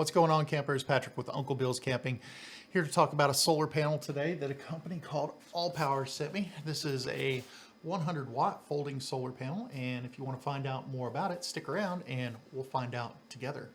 What's going on, campers? Patrick with Uncle Bill's Camping, here to talk about a solar panel today that a company called Allpowers sent me. This is a 100-watt folding solar panel, and if you want to find out more about it, stick around and we'll find out together.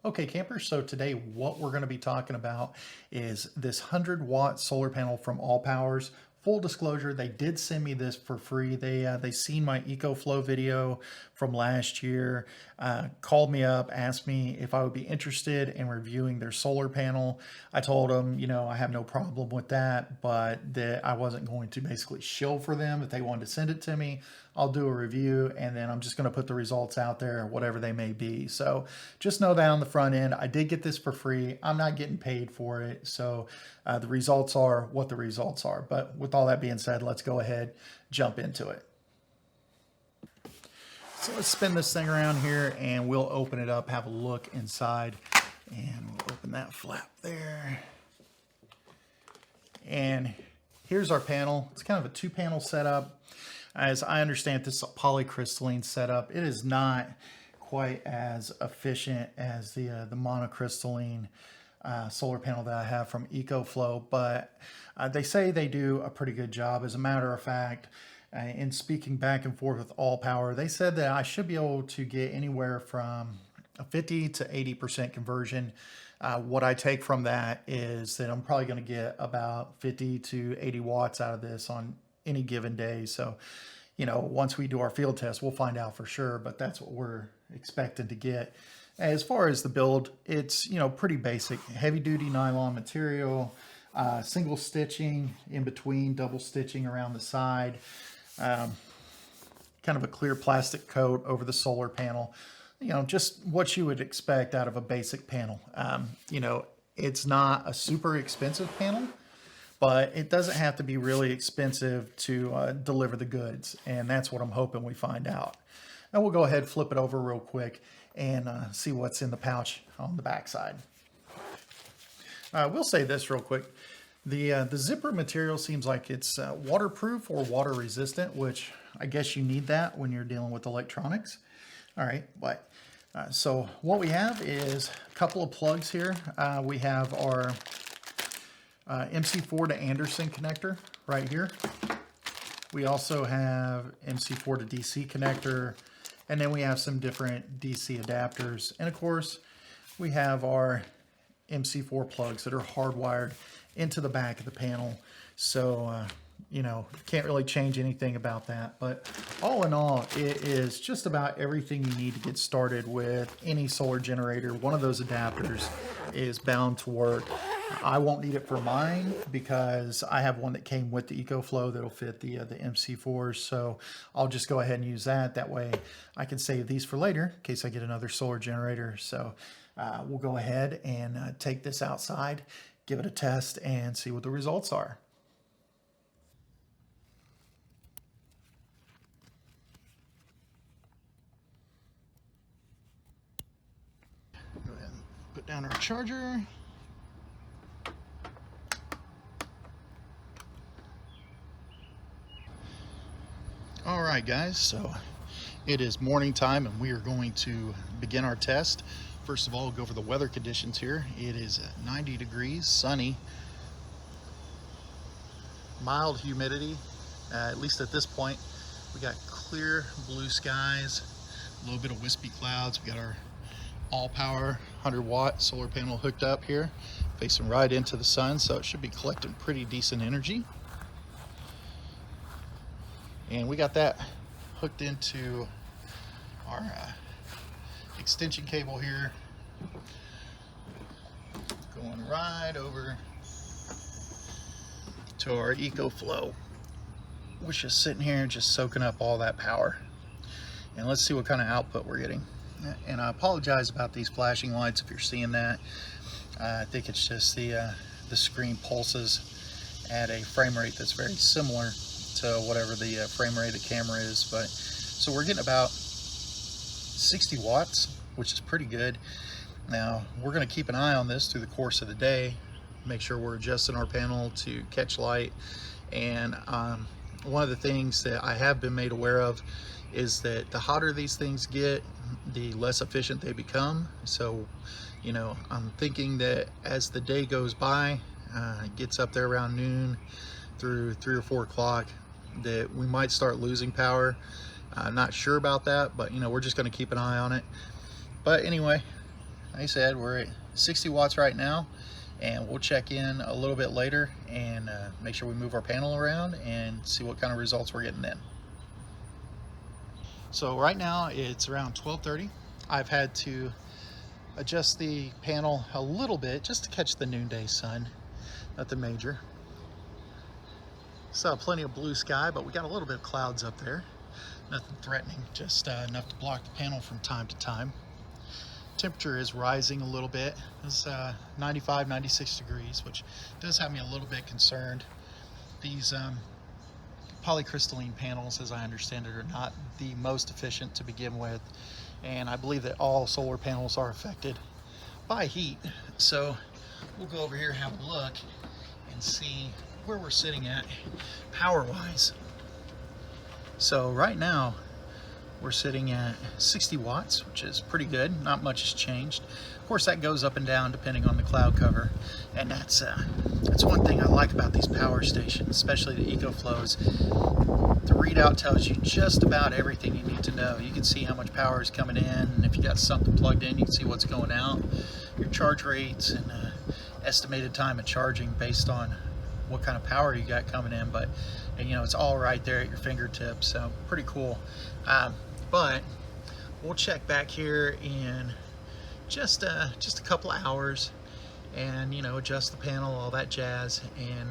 Okay, campers, so today what we're going to be talking about is this 100-watt solar panel from Allpowers. Full disclosure, they did send me this for free. They seen my EcoFlow video from last year, called me up, asked me if I would be interested in reviewing their solar panel. I told them, I have no problem with that, but that I wasn't going to basically shill for them. If they wanted to send it to me, I'll do a review, and then I'm just going to put the results out there, whatever they may be. So just know that on the front end, I did get this for free. I'm not getting paid for it. So the results are what the results are. But with all that being said, let's go ahead, jump into it. So let's spin this thing around here and we'll open it up, have a look inside, and we'll open that flap there. And here's our panel. It's kind of a two-panel setup. As I understand, this is a polycrystalline setup. It is not quite as efficient as the monocrystalline solar panel that I have from EcoFlow, but they say they do a pretty good job. As a matter of fact, in speaking back and forth with Allpower, they said that I should be able to get anywhere from a 50 to 80% conversion. What I take from that is that I'm probably going to get about 50 to 80 watts out of this on any given day. So, once we do our field test, we'll find out for sure, but that's what we're expecting to get. As far as the build, it's, pretty basic, heavy duty nylon material, single stitching in between, double stitching around the side, kind of a clear plastic coat over the solar panel, just what you would expect out of a basic panel. It's not a super expensive panel, but it doesn't have to be really expensive to deliver the goods. And that's what I'm hoping we find out. Now we'll go ahead, flip it over real quick and see what's in the pouch on the back side. We'll say this real quick. The zipper material seems like it's waterproof or water resistant, which I guess you need that when you're dealing with electronics. All right, but so what we have is a couple of plugs here. We have our MC4 to Anderson connector right here. We also have MC4 to DC connector, and then we have some different DC adapters. And of course, we have our MC4 plugs that are hardwired into the back of the panel. So, can't really change anything about that. But all in all, it is just about everything you need to get started with any solar generator. One of those adapters is bound to work. I won't need it for mine because I have one that came with the EcoFlow that'll fit the MC4s. So I'll just go ahead and use that. That way I can save these for later in case I get another solar generator. So we'll go ahead and take this outside, give it a test, and see what the results are. Go ahead and put down our charger. All right, guys, so it is morning time and we are going to begin our test. First of all, we'll go over the weather conditions here. It is 90 degrees, sunny, mild humidity, at least at this point. We got clear blue skies, a little bit of wispy clouds. We got our Allpower 100-watt solar panel hooked up here, facing right into the sun, so it should be collecting pretty decent energy. And we got that hooked into our extension cable here, going right over to our EcoFlow, which is sitting here just soaking up all that power. And let's see what kind of output we're getting. And I apologize about these flashing lights if you're seeing that. I think it's just the screen pulses at a frame rate that's very similar to whatever the frame rate of the camera is. But so we're getting about 60 watts, which is pretty good. Now, we're going to keep an eye on this through the course of the day, make sure we're adjusting our panel to catch light. And one of the things that I have been made aware of is that the hotter these things get, the less efficient they become. So, you know, I'm thinking that as the day goes by, it gets up there around noon through 3 or 4 o'clock, that we might start losing power. I'm not sure about that, but you know, we're just going to keep an eye on it. But anyway, like I said, we're at 60 watts right now, and we'll check in a little bit later and make sure we move our panel around and see what kind of results we're getting then. So right now it's around 12:30. I've had to adjust the panel a little bit just to catch the noonday sun, nothing major. Saw plenty of blue sky, but we got a little bit of clouds up there. Nothing threatening, just enough to block the panel from time to time. Temperature is rising a little bit. It's 95, 96 degrees, which does have me a little bit concerned. These polycrystalline panels, as I understand it, are not the most efficient to begin with. And I believe that all solar panels are affected by heat. So we'll go over here and have a look and see where we're sitting at power-wise. So right now, we're sitting at 60 watts, which is pretty good. Not much has changed. Of course, that goes up and down depending on the cloud cover, and that's one thing I like about these power stations, especially the EcoFlows. The readout tells you just about everything you need to know. You can see how much power is coming in, and if you got something plugged in, you can see what's going out, your charge rates, and estimated time of charging based on what kind of power you got coming in. But you know, it's all right there at your fingertips, so pretty cool. But we'll check back here in just a couple of hours and, you know, adjust the panel, all that jazz, and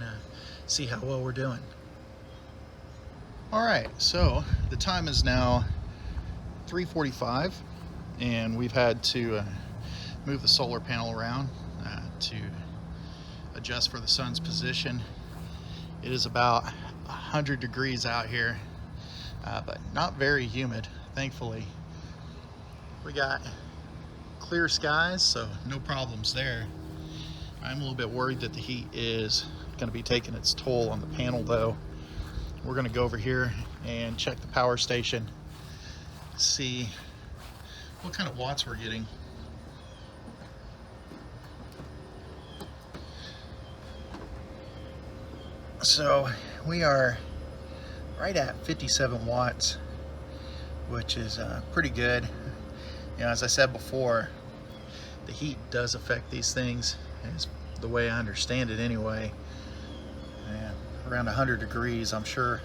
see how well we're doing. All right, so the time is now 3:45, and we've had to move the solar panel around to adjust for the sun's position. It is about 100 degrees out here, but not very humid, thankfully. We got clear skies, so no problems there. I'm a little bit worried that the heat is going to be taking its toll on the panel, though. We're going to go over here and check the power station, see what kind of watts we're getting. So we are right at 57 watts, which is pretty good. You know, as I said before, the heat does affect these things, is the way I understand it anyway. And around 100 degrees, I'm sure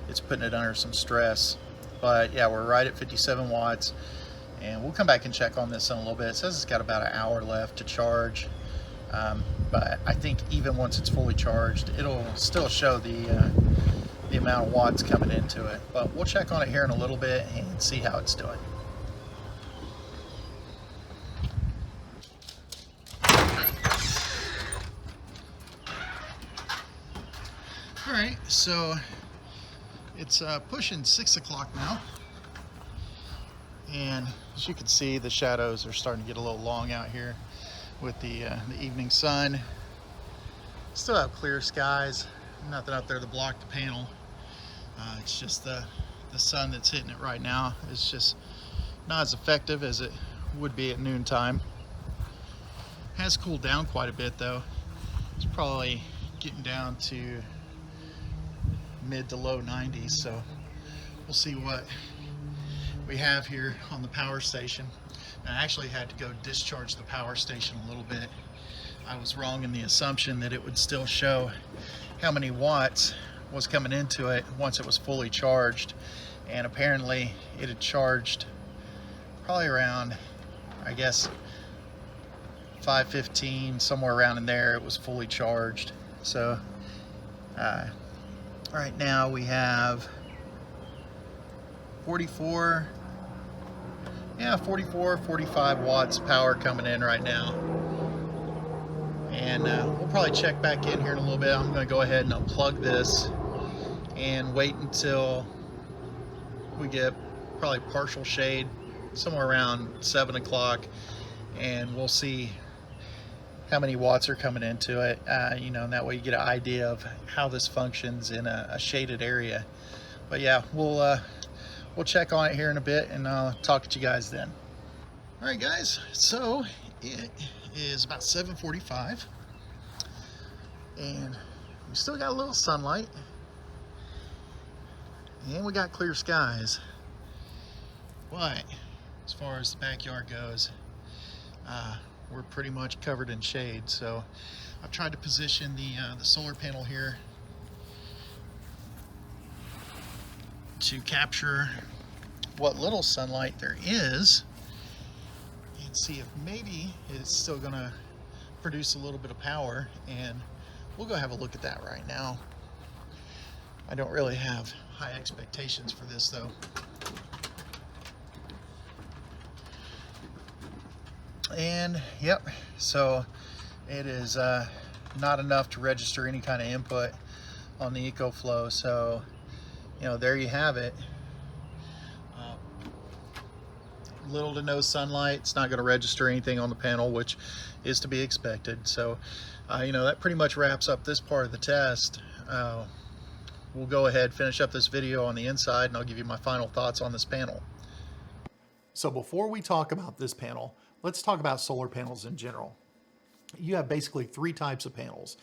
it's putting it under some stress. But yeah, we're right at 57 watts, and we'll come back and check on this in a little bit. It says it's got about an hour left to charge. But I think even once it's fully charged, it'll still show the amount of watts coming into it. But we'll check on it here in a little bit and see how it's doing. All right, so it's pushing 6 o'clock now. And as you can see, the shadows are starting to get a little long out here with the evening sun. Still have clear skies, nothing up there to block the panel. It's just the sun that's hitting it right now. It's just not as effective as it would be at noontime. Has cooled down quite a bit though. It's probably getting down to mid to low 90s, so we'll see what we have here on the power station. I actually had to go discharge the power station a little bit. I was wrong in the assumption that it would still show how many watts was coming into it once it was fully charged, and apparently it had charged probably around, I guess, 5:15, somewhere around in there. It was fully charged. So right now we have 44, 45 watts power coming in right now. And we'll probably check back in here in a little bit. I'm going to go ahead and unplug this and wait until we get probably partial shade, somewhere around 7 o'clock, and we'll see how many watts are coming into it, you know, and that way you get an idea of how this functions in a shaded area. But yeah, we'll check on it here in a bit, and I'll talk to you guys then. All right, guys, so it is about 7:45, and we still got a little sunlight, and we got clear skies. But as far as the backyard goes, we're pretty much covered in shade. So I've tried to position the solar panel here to capture what little sunlight there is and see if maybe it's still gonna produce a little bit of power, and we'll go have a look at that right now. I don't really have high expectations for this though. And yep, so it is not enough to register any kind of input on the EcoFlow. So, you know, there you have it. Little to no sunlight. It's not going to register anything on the panel, which is to be expected. So, you know, that pretty much wraps up this part of the test. We'll go ahead, finish up this video on the inside, and I'll give you my final thoughts on this panel. So before we talk about this panel, let's talk about solar panels in general. You have basically three types of panels.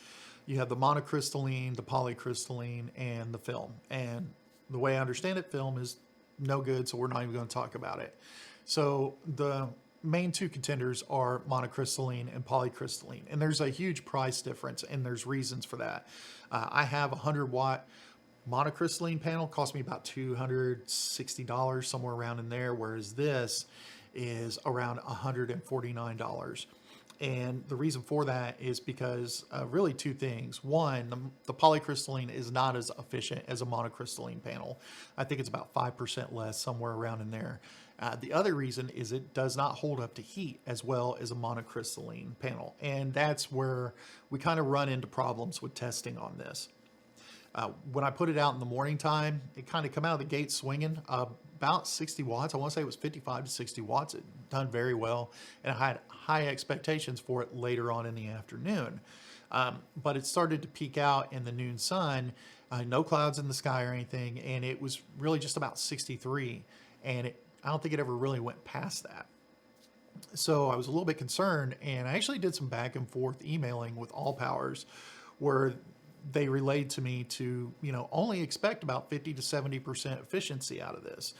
You have the monocrystalline, the polycrystalline, and the film. And the way I understand it, film is no good, so we're not even going to talk about it. So the main two contenders are monocrystalline and polycrystalline. And there's a huge price difference, and there's reasons for that. I have a 100-watt monocrystalline panel, cost me about $260, somewhere around in there, whereas this is around $149. And the reason for that is because really two things. One, the polycrystalline is not as efficient as a monocrystalline panel. I think it's about 5% less, somewhere around in there. The other reason is it does not hold up to heat as well as a monocrystalline panel. And that's where we kind of run into problems with testing on this. When I put it out in the morning time, it kind of come out of the gate swinging about 60 watts. I want to say it was 55 to 60 watts. It done very well, and I had high expectations for it later on in the afternoon. But it started to peak out in the noon sun, no clouds in the sky or anything, and it was really just about 63, and I don't think it ever really went past that. So I was a little bit concerned, and I actually did some back and forth emailing with Allpowers, where they relayed to me to, you know, only expect about 50 to 70% efficiency out of this,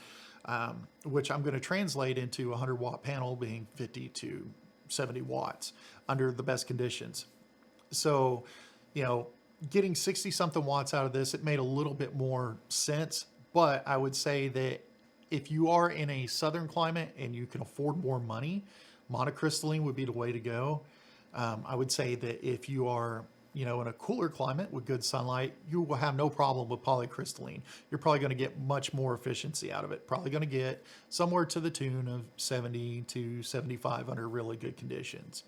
which I'm going to translate into a 100-watt panel being 50 to 70 watts under the best conditions. So, you know, getting 60-something watts out of this, it made a little bit more sense, but I would say that if you are in a southern climate and you can afford more money, monocrystalline would be the way to go. I would say that if you are, you know, in a cooler climate with good sunlight, you will have no problem with polycrystalline. You're probably going to get much more efficiency out of it. Probably going to get somewhere to the tune of 70 to 75 under really good conditions.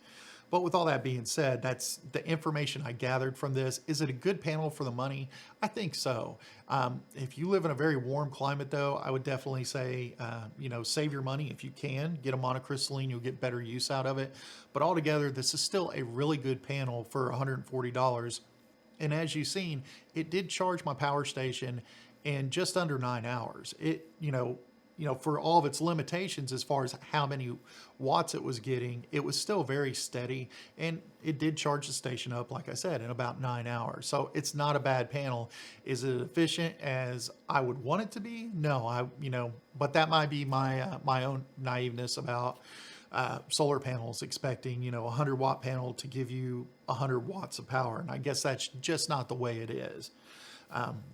But with all that being said, that's the information I gathered from this. Is it a good panel for the money? I think so. If you live in a very warm climate, though, I would definitely say, you know, save your money if you can. Get a monocrystalline, you'll get better use out of it. But altogether, this is still a really good panel for $140. And as you've seen, it did charge my power station in just under 9 hours. It, you know, for all of its limitations as far as how many watts it was getting, it was still very steady, and it did charge the station up, like I said, in about 9 hours. So it's not a bad panel. Is it efficient as I would want it to be? No, but that might be my my own naiveness about solar panels, expecting, a 100-watt panel to give you 100 watts of power. And I guess that's just not the way it is.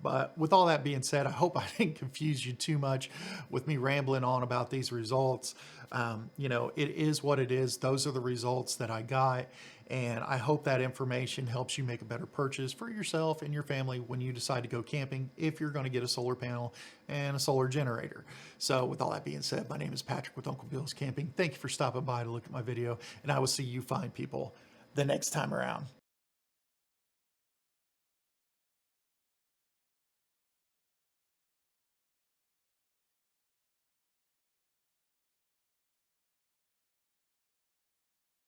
But with all that being said, I hope I didn't confuse you too much with me rambling on about these results. It is what it is. Those are the results that I got. And I hope that information helps you make a better purchase for yourself and your family when you decide to go camping, if you're going to get a solar panel and a solar generator. So with all that being said, my name is Patrick with Uncle Bill's Camping. Thank you for stopping by to look at my video, and I will see you fine people the next time around.